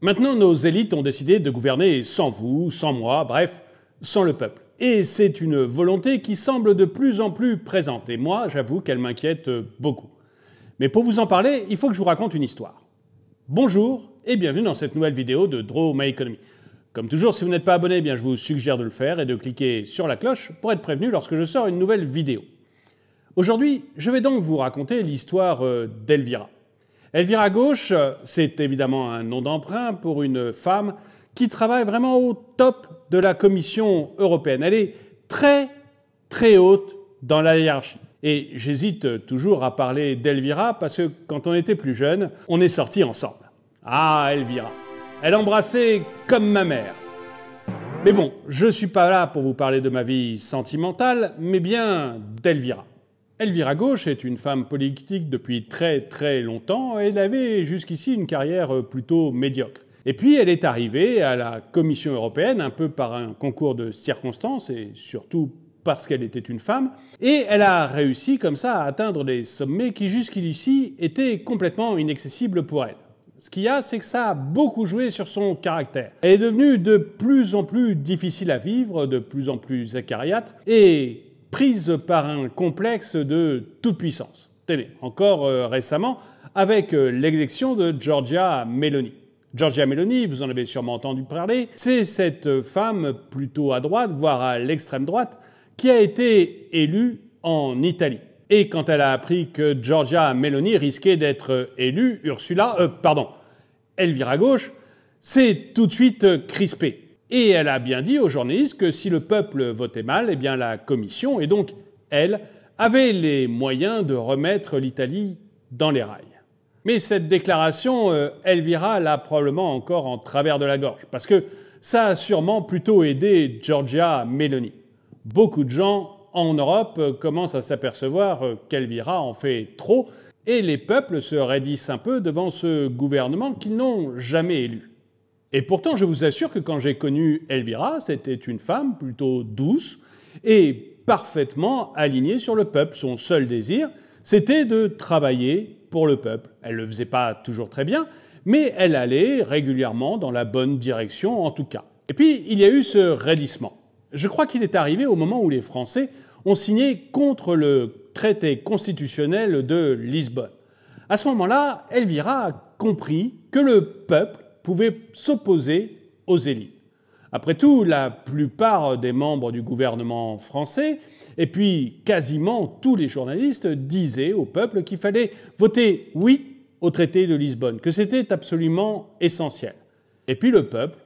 Maintenant, nos élites ont décidé de gouverner sans vous, sans moi, bref, sans le peuple. Et c'est une volonté qui semble de plus en plus présente. Et moi, j'avoue qu'elle m'inquiète beaucoup. Mais pour vous en parler, il faut que je vous raconte une histoire. Bonjour et bienvenue dans cette nouvelle vidéo de Draw My Economy. Comme toujours, si vous n'êtes pas abonné, je vous suggère de le faire et de cliquer sur la cloche pour être prévenu lorsque je sors une nouvelle vidéo. Aujourd'hui, je vais donc vous raconter l'histoire d'Elvira. Elvira Gauche, c'est évidemment un nom d'emprunt pour une femme qui travaille vraiment au top de la Commission européenne. Elle est très haute dans la hiérarchie. Et j'hésite toujours à parler d'Elvira parce que quand on était plus jeune, on est sortis ensemble. Ah, Elvira, elle embrassait comme ma mère. Mais bon, je ne suis pas là pour vous parler de ma vie sentimentale, mais bien d'Elvira. Elvira Gauche est une femme politique depuis très longtemps et elle avait jusqu'ici une carrière plutôt médiocre. Et puis elle est arrivée à la Commission européenne un peu par un concours de circonstances et surtout parce qu'elle était une femme, et elle a réussi comme ça à atteindre des sommets qui jusqu'ici étaient complètement inaccessibles pour elle. Ce qu'il y a, c'est que ça a beaucoup joué sur son caractère. Elle est devenue de plus en plus difficile à vivre, de plus en plus acariâtre, et prise par un complexe de toute puissance. Tenez, encore récemment, avec l'élection de Giorgia Meloni. Giorgia Meloni, vous en avez sûrement entendu parler, c'est cette femme plutôt à droite, voire à l'extrême droite, qui a été élue en Italie. Et quand elle a appris que Giorgia Meloni risquait d'être élue, Elvira Gauche, s'est tout de suite crispée. Et elle a bien dit aux journalistes que si le peuple votait mal, eh bien la Commission, et donc elle, avait les moyens de remettre l'Italie dans les rails. Mais cette déclaration, Elvira l'a probablement encore en travers de la gorge, parce que ça a sûrement plutôt aidé Giorgia Meloni. Beaucoup de gens en Europe commencent à s'apercevoir qu'Elvira en fait trop, et les peuples se raidissent un peu devant ce gouvernement qu'ils n'ont jamais élu. Et pourtant, je vous assure que quand j'ai connu Elvira, c'était une femme plutôt douce et parfaitement alignée sur le peuple. Son seul désir, c'était de travailler pour le peuple. Elle ne le faisait pas toujours très bien, mais elle allait régulièrement dans la bonne direction en tout cas. Et puis, il y a eu ce raidissement. Je crois qu'il est arrivé au moment où les Français ont signé contre le traité constitutionnel de Lisbonne. À ce moment-là, Elvira a compris que le peuple pouvait s'opposer aux élites. Après tout, la plupart des membres du gouvernement français, et puis quasiment tous les journalistes, disaient au peuple qu'il fallait voter oui au traité de Lisbonne, que c'était absolument essentiel. Et puis le peuple,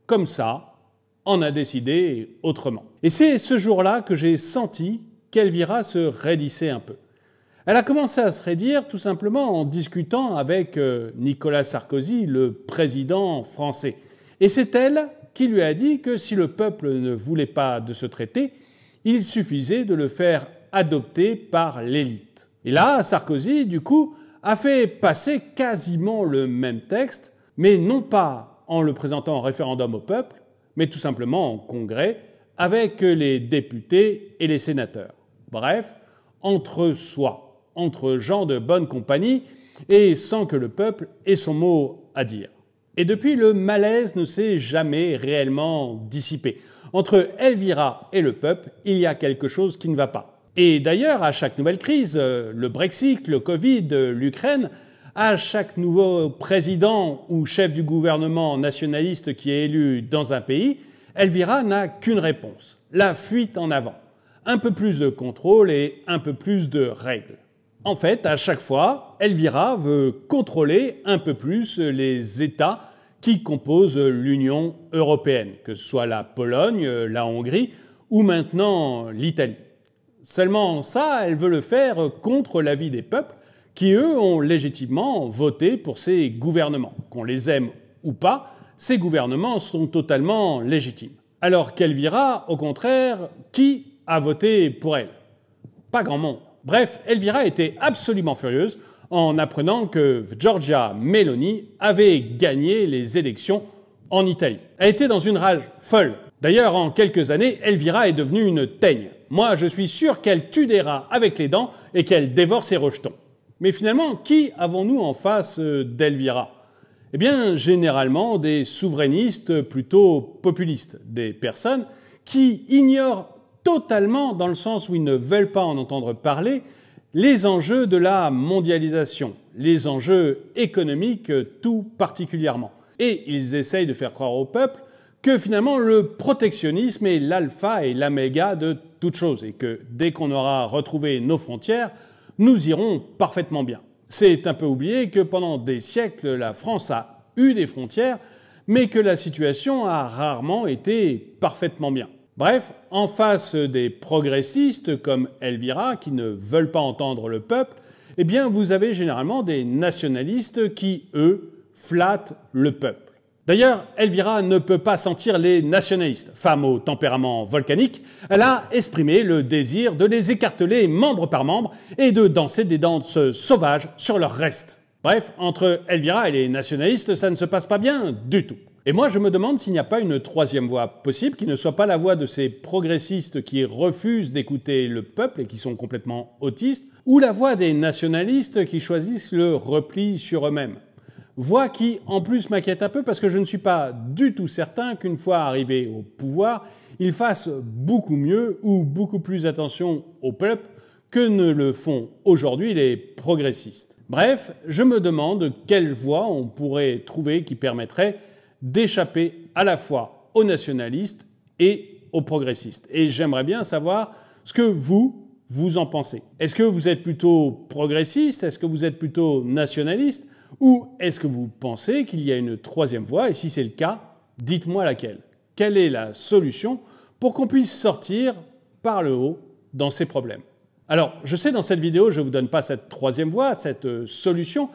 comme ça, en a décidé autrement. Et c'est ce jour-là que j'ai senti qu'Elvira se raidissait un peu. Elle a commencé à se raidir tout simplement en discutant avec Nicolas Sarkozy, le président français. Et c'est elle qui lui a dit que si le peuple ne voulait pas de ce traité, il suffisait de le faire adopter par l'élite. Et là, Sarkozy, du coup, a fait passer quasiment le même texte, mais non pas en le présentant en référendum au peuple, mais tout simplement en congrès, avec les députés et les sénateurs. Bref, entre soi. Entre gens de bonne compagnie et sans que le peuple ait son mot à dire. Et depuis, le malaise ne s'est jamais réellement dissipé. Entre Elvira et le peuple, il y a quelque chose qui ne va pas. Et d'ailleurs, à chaque nouvelle crise, le Brexit, le Covid, l'Ukraine, à chaque nouveau président ou chef du gouvernement nationaliste qui est élu dans un pays, Elvira n'a qu'une réponse, la fuite en avant. Un peu plus de contrôle et un peu plus de règles. En fait, à chaque fois, Elvira veut contrôler un peu plus les États qui composent l'Union européenne, que ce soit la Pologne, la Hongrie ou maintenant l'Italie. Seulement ça, elle veut le faire contre l'avis des peuples qui, eux, ont légitimement voté pour ces gouvernements. Qu'on les aime ou pas, ces gouvernements sont totalement légitimes. Alors qu'Elvira, au contraire, qui a voté pour elle? Pas grand monde. Bref, Elvira était absolument furieuse en apprenant que Giorgia Meloni avait gagné les élections en Italie. Elle était dans une rage folle. D'ailleurs, en quelques années, Elvira est devenue une teigne. Moi, je suis sûr qu'elle tue des rats avec les dents et qu'elle dévore ses rejetons. Mais finalement, qui avons-nous en face d'Elvira? Eh bien, généralement des souverainistes plutôt populistes, des personnes qui ignorent totalement, dans le sens où ils ne veulent pas en entendre parler, les enjeux de la mondialisation, les enjeux économiques tout particulièrement. Et ils essayent de faire croire au peuple que finalement le protectionnisme est l'alpha et l'oméga de toute chose et que dès qu'on aura retrouvé nos frontières, nous irons parfaitement bien. C'est un peu oublié que pendant des siècles, la France a eu des frontières, mais que la situation a rarement été parfaitement bien. Bref, en face des progressistes comme Elvira, qui ne veulent pas entendre le peuple, eh bien vous avez généralement des nationalistes qui, eux, flattent le peuple. D'ailleurs, Elvira ne peut pas sentir les nationalistes. Femme au tempérament volcanique, elle a exprimé le désir de les écarteler membre par membre et de danser des danses sauvages sur leurs restes. Bref, entre Elvira et les nationalistes, ça ne se passe pas bien du tout. Et moi, je me demande s'il n'y a pas une troisième voie possible qui ne soit pas la voie de ces progressistes qui refusent d'écouter le peuple et qui sont complètement autistes, ou la voie des nationalistes qui choisissent le repli sur eux-mêmes. Voie qui, en plus, m'inquiète un peu parce que je ne suis pas du tout certain qu'une fois arrivés au pouvoir, ils fassent beaucoup mieux ou beaucoup plus attention au peuple que ne le font aujourd'hui les progressistes. Bref, je me demande quelle voie on pourrait trouver qui permettrait d'échapper à la fois aux nationalistes et aux progressistes. Et j'aimerais bien savoir ce que vous en pensez. Est-ce que vous êtes plutôt progressiste? Est-ce que vous êtes plutôt nationaliste? Ou est-ce que vous pensez qu'il y a une troisième voie? Et si c'est le cas, dites-moi laquelle. Quelle est la solution pour qu'on puisse sortir par le haut dans ces problèmes? Alors, je sais, dans cette vidéo, je ne vous donne pas cette troisième voie, cette solution,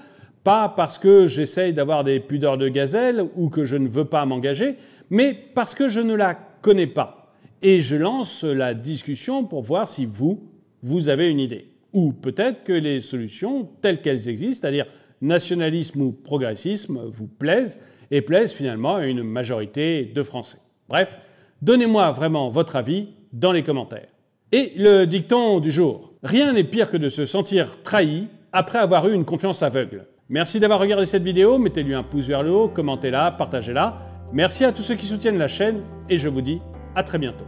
pas parce que j'essaye d'avoir des pudeurs de gazelle ou que je ne veux pas m'engager, mais parce que je ne la connais pas. Et je lance la discussion pour voir si vous avez une idée. Ou peut-être que les solutions telles qu'elles existent, c'est-à-dire nationalisme ou progressisme, vous plaisent et plaisent finalement à une majorité de Français. Bref, donnez-moi vraiment votre avis dans les commentaires. Et le dicton du jour: rien n'est pire que de se sentir trahi après avoir eu une confiance aveugle. Merci d'avoir regardé cette vidéo, mettez-lui un pouce vers le haut, commentez-la, partagez-la. Merci à tous ceux qui soutiennent la chaîne et je vous dis à très bientôt.